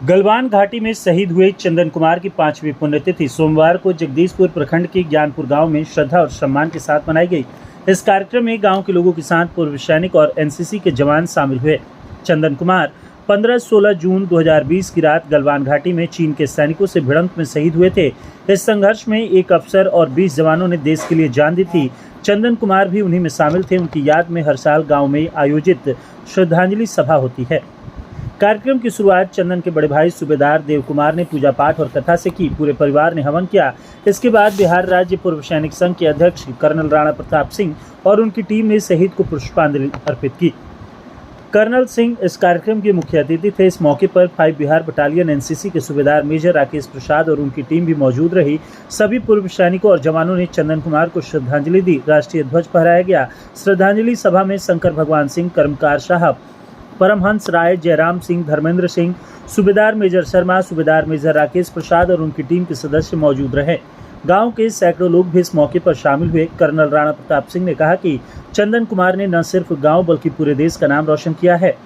गलवान घाटी में शहीद हुए चंदन कुमार की 5वीं पुण्यतिथि सोमवार को जगदीशपुर प्रखंड के ज्ञानपुर गांव में श्रद्धा और सम्मान के साथ मनाई गई। इस कार्यक्रम में गांव के लोगों के साथ पूर्व सैनिक और एनसीसी के जवान शामिल हुए। चंदन कुमार 15-16 जून 2020 की रात गलवान घाटी में चीन के सैनिकों से भिड़ंत में शहीद हुए थे। इस संघर्ष में एक अफसर और 20 जवानों ने देश के लिए जान दी थी। चंदन कुमार भी उन्हीं में शामिल थे। उनकी याद में हर साल गाँव में आयोजित श्रद्धांजलि सभा होती है। कार्यक्रम की शुरुआत चंदन के बड़े भाई सूबेदार देव कुमार ने पूजा पाठ और कथा से की। पूरे परिवार ने हवन किया। इसके बाद बिहार राज्य पूर्व सैनिक संघ के अध्यक्ष कर्नल राणा प्रताप सिंह और उनकी टीम ने शहीद को पुष्पांजलि अर्पित की। कर्नल सिंह इस कार्यक्रम के मुख्य अतिथि थे। इस मौके पर 5 बिहार बटालियन एनसीसी के सूबेदार मेजर राकेश प्रसाद और उनकी टीम भी मौजूद रही। सभी पूर्व सैनिकों और जवानों ने चंदन कुमार को श्रद्धांजलि दी। राष्ट्रीय ध्वज फहराया गया। श्रद्धांजलि सभा में शंकर भगवान सिंह, कर्मकार साहब, परमहंस राय, जयराम सिंह, धर्मेंद्र सिंह, सूबेदार मेजर शर्मा, सूबेदार मेजर राकेश प्रसाद और उनकी टीम के सदस्य मौजूद रहे। गांव के सैकड़ों लोग भी इस मौके पर शामिल हुए। कर्नल राणा प्रताप सिंह ने कहा कि चंदन कुमार ने न सिर्फ गांव बल्कि पूरे देश का नाम रोशन किया है।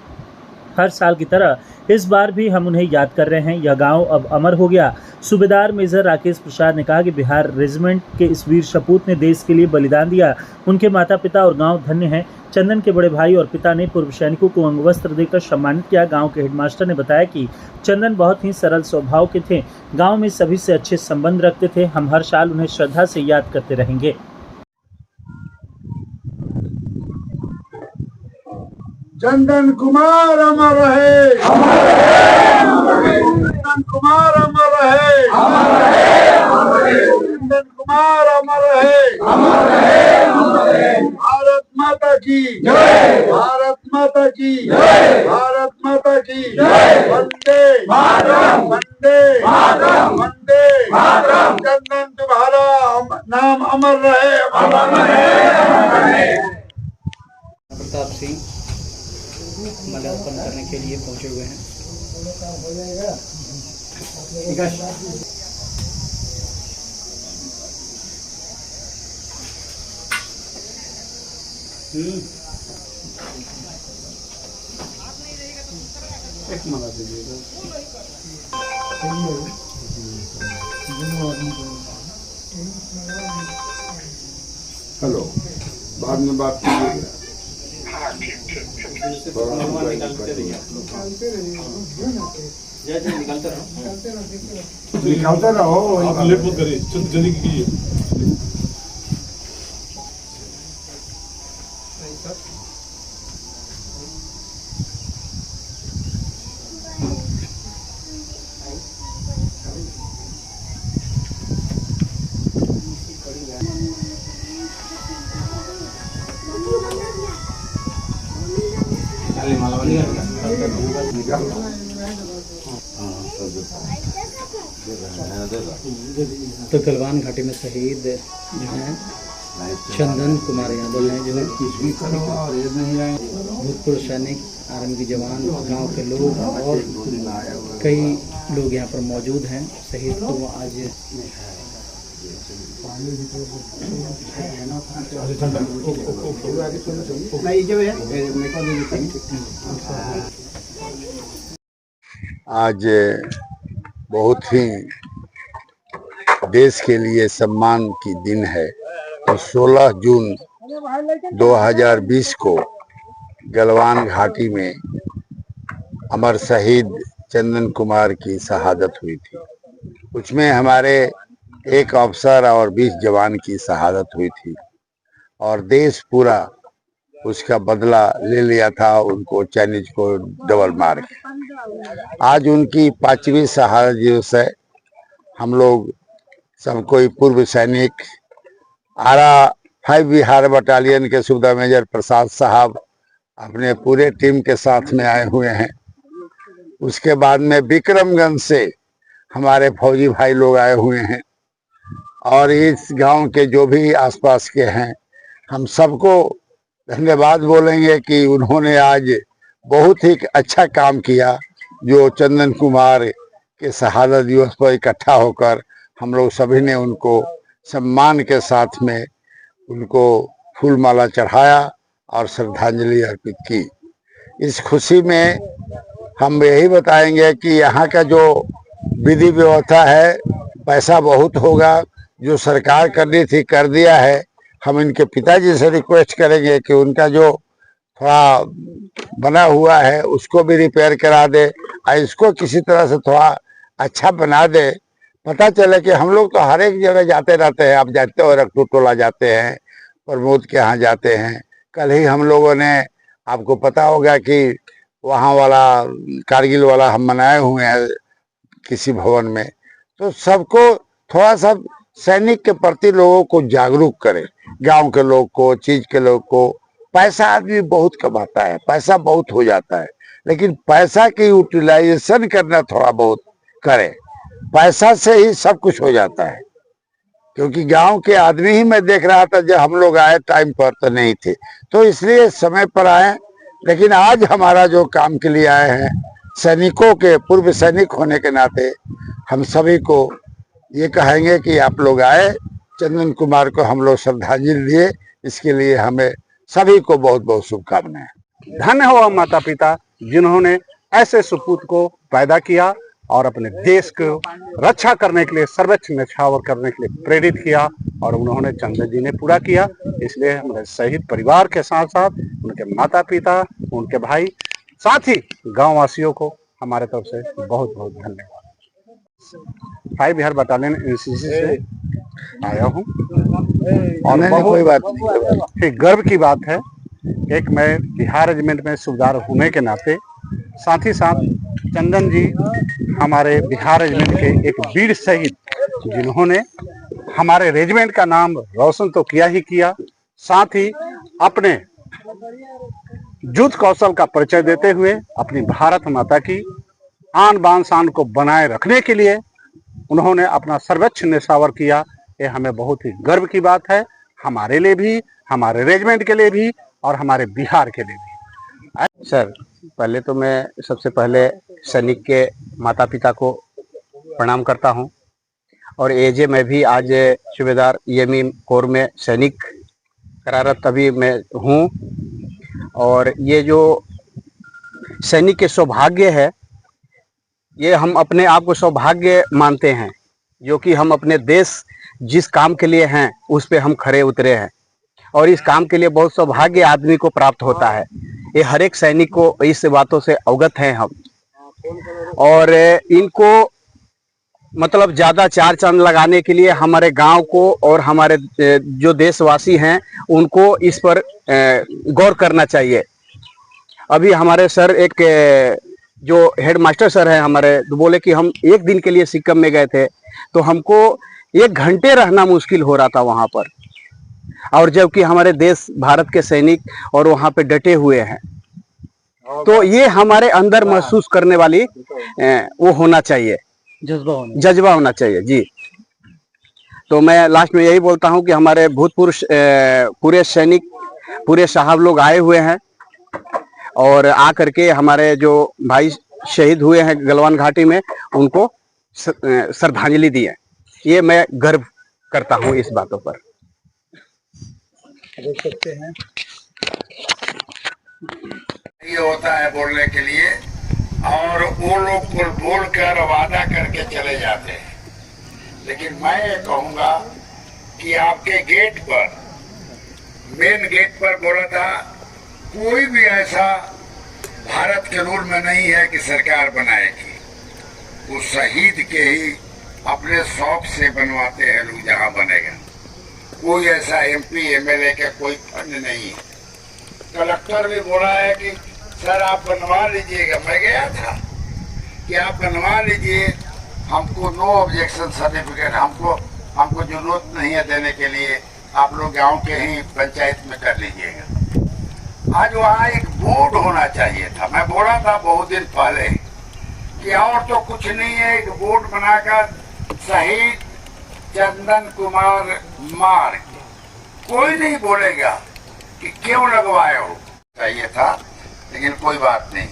हर साल की तरह इस बार भी हम उन्हें याद कर रहे हैं। यह गांव अब अमर हो गया। सूबेदार मेजर राकेश प्रसाद ने कहा कि बिहार रेजिमेंट के इस वीर सपूत ने देश के लिए बलिदान दिया। उनके माता पिता और गांव धन्य हैं। चंदन के बड़े भाई और पिता ने पूर्व सैनिकों को अंगवस्त्र देकर सम्मानित किया। गांव के हेडमास्टर ने बताया कि चंदन बहुत ही सरल स्वभाव के थे। गांव में सभी से अच्छे संबंध रखते थे। हम हर साल उन्हें श्रद्धा से याद करते रहेंगे। चंदन कुमार अमर रहे, चंदन कुमार अमर रहे, चंदन कुमार अमर रहे। भारत माता की जय, भारत माता की जय, भारत माता की जय। वंदे मातरम, वंदे मातरम, वंदे मातरम। चंदन तुम्हारा नाम अमर रहे, अमर रहे। प्रताप सिंह माल्यार्पण करने के लिए पहुंचे हुए हैं। एक माला दीजिएगा। हेलो, बाद में बात कीजिएगा। निकालते रहो, आप लेट मत करिए, जल्दी कीजिए। तो गलवान घाटी में शहीद जो हैं चंदन कुमार यादव हैं, जो भूतपूर्व सैनिक, आर्मी के जवान, गांव के लोग और कई लोग यहाँ पर मौजूद हैं। शहीद को आज आज बहुत ही देश के लिए सम्मान की दिन है। तो 16 जून 2020 को गलवान घाटी में अमर शहीद चंदन कुमार की शहादत हुई थी। उसमें हमारे एक अफसर और 20 जवान की शहादत हुई थी और देश पूरा उसका बदला ले लिया था, उनको चाइनीज को डबल मार के। आज उनकी 5वीं शहादत दिवस है। हम लोग सब कोई पूर्व सैनिक, आरा 5 बिहार बटालियन के सूबेदार मेजर प्रसाद साहब अपने पूरे टीम के साथ में आए हुए हैं। उसके बाद में विक्रमगंज से हमारे फौजी भाई लोग आए हुए हैं और इस गांव के जो भी आसपास के हैं, हम सबको धन्यवाद बोलेंगे कि उन्होंने आज बहुत ही अच्छा काम किया। जो चंदन कुमार के शहादत दिवस पर इकट्ठा होकर हम लोग सभी ने उनको सम्मान के साथ में उनको फूल माला चढ़ाया और श्रद्धांजलि अर्पित की। इस खुशी में हम यही बताएंगे कि यहाँ का जो विधि व्यवस्था है, पैसा बहुत होगा, जो सरकार करनी थी कर दिया है। हम इनके पिताजी से रिक्वेस्ट करेंगे कि उनका जो थोड़ा बना हुआ है उसको भी रिपेयर करा दे और इसको किसी तरह से थोड़ा अच्छा बना दे। पता चले कि हम लोग तो हर एक जगह जाते रहते हैं, आप जानते हो, रक्टू टोला जाते हैं, प्रमोद के यहाँ जाते हैं। कल ही हम लोगों ने, आपको पता होगा कि वहाँ वाला कारगिल वाला हम मनाए हुए हैं किसी भवन में। तो सबको थोड़ा सा सैनिक के प्रति लोगों को जागरूक करें, गांव के लोग को, चीज के लोग को। पैसा आदमी बहुत कमाता है, पैसा बहुत हो जाता है, लेकिन पैसा की यूटिलाइजेशन करना थोड़ा बहुत करें। पैसा से ही सब कुछ हो जाता है, क्योंकि गांव के आदमी ही मैं देख रहा था जब हम लोग आए टाइम पर तो नहीं थे, तो इसलिए समय पर आए। लेकिन आज हमारा जो काम के लिए आए हैं, सैनिकों के, पूर्व सैनिक होने के नाते हम सभी को ये कहेंगे कि आप लोग आए, चंदन कुमार को हम लोग श्रद्धांजलि दिए। इसके लिए हमें सभी को बहुत बहुत शुभकामनाएं। धन्य हो माता पिता जिन्होंने ऐसे सुपूत को पैदा किया और अपने देश को रक्षा करने के लिए, सर्वोच्च न्यौछावर करने के लिए प्रेरित किया, और उन्होंने चंदन जी ने पूरा किया। इसलिए हमारे शहीद परिवार के साथ साथ उनके माता पिता, उनके भाई, साथ ही गांव वासियों को हमारे तरफ से बहुत बहुत धन्यवाद। 5 बिहार बटालियन एनसीसी से आया हूँ और कोई बात नहीं, गर्व की बात है। एक मैं बिहार रेजिमेंट में सूबेदार होने के नाते, साथ ही साथ चंदन जी हमारे बिहार रेजिमेंट के एक वीर शहीद, जिन्होंने हमारे रेजिमेंट का नाम रोशन तो किया ही किया, साथ ही अपने युद्ध कौशल का परिचय देते हुए अपनी भारत माता की आन बान शान को बनाए रखने के लिए उन्होंने अपना सर्वोच्च न्यौछावर किया। ये हमें बहुत ही गर्व की बात है, हमारे लिए भी, हमारे रेजिमेंट के लिए भी और हमारे बिहार के लिए भी। सर, पहले तो मैं सबसे पहले सैनिक के माता पिता को प्रणाम करता हूं, और एजे मैं भी आज सूबेदार ईएमई कोर में सैनिक करारत अभी मैं हूं। और ये जो सैनिक के सौभाग्य है, ये हम अपने आप को सौभाग्य मानते हैं, जो कि हम अपने देश जिस काम के लिए हैं उस पे हम खरे उतरे हैं, और इस काम के लिए बहुत सौभाग्य आदमी को प्राप्त होता है। ये हर एक सैनिक को इस बातों से अवगत हैं हम, और इनको मतलब ज़्यादा चार चांद लगाने के लिए हमारे गांव को और हमारे जो देशवासी हैं उनको इस पर गौर करना चाहिए। अभी हमारे सर, एक जो हेड मास्टर सर हैं हमारे, तो बोले कि हम एक दिन के लिए सिक्किम में गए थे, तो हमको 1 घंटे रहना मुश्किल हो रहा था वहाँ पर, और जबकि हमारे देश भारत के सैनिक और वहाँ पे डटे हुए हैं। तो ये हमारे अंदर महसूस करने वाली वो होना चाहिए, जज्बा होना चाहिए जी। तो मैं लास्ट में यही बोलता हूँ कि हमारे भूतपूर्व पूरे सैनिक, पूरे साहब लोग आए हुए हैं, और आ करके हमारे जो भाई शहीद हुए हैं गलवान घाटी में, उनको श्रद्धांजलि दी है। ये मैं गर्व करता हूँ इस बातों पर। देख सकते हैं ये होता है बोलने के लिए, और वो लोग बोल कर वादा करके चले जाते हैं। लेकिन मैं ये कहूंगा कि आपके गेट पर, मेन गेट पर बोला था, कोई भी ऐसा भारत के रूल में नहीं है कि सरकार बनाएगी, वो शहीद के ही अपने शौक से बनवाते हैं लोग जहाँ बनेगा। कोई ऐसा एमपी एमएलए का कोई फंड नहीं है। कलेक्टर भी बोला है कि सर आप बनवा लीजिएगा, मैं गया था कि आप बनवा लीजिए, हमको नो ऑब्जेक्शन सर्टिफिकेट, हमको जरूरत नहीं है देने के लिए, आप लोग गांव के ही पंचायत में कर लीजिएगा। आज वहाँ एक बोर्ड होना चाहिए था, मैं बोला था बहुत दिन पहले कि और तो कुछ नहीं है, एक बोर्ड बनाकर शहीद चंदन कुमार मार्ग, कोई नहीं बोलेगा कि क्यों लगवाए हो, चाहिए था। लेकिन कोई बात नहीं,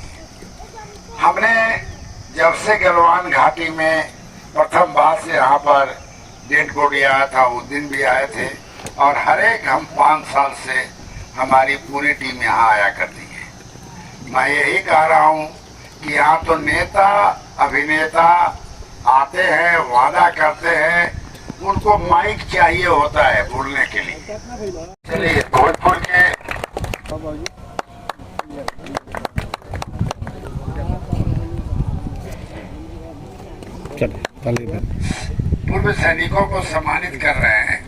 हमने जब से गलवान घाटी में प्रथम बार से यहाँ पर डेड बॉडी आया था, उस दिन भी आए थे, और हर एक हम 5 साल से हमारी पूरी टीम यहाँ आया करती है। मैं यही कह रहा हूँ कि यहाँ तो नेता अभिनेता आते हैं, वादा करते हैं, उनको माइक चाहिए होता है बोलने के लिए। चलिए भोजपुर के पूर्व सैनिकों को सम्मानित कर रहे हैं।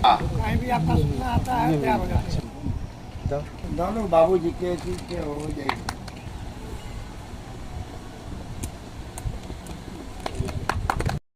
कहीं भी आपका सुनना आता है, तैयार हो जाता है। दोनों बाबूजी के हो जाएगी।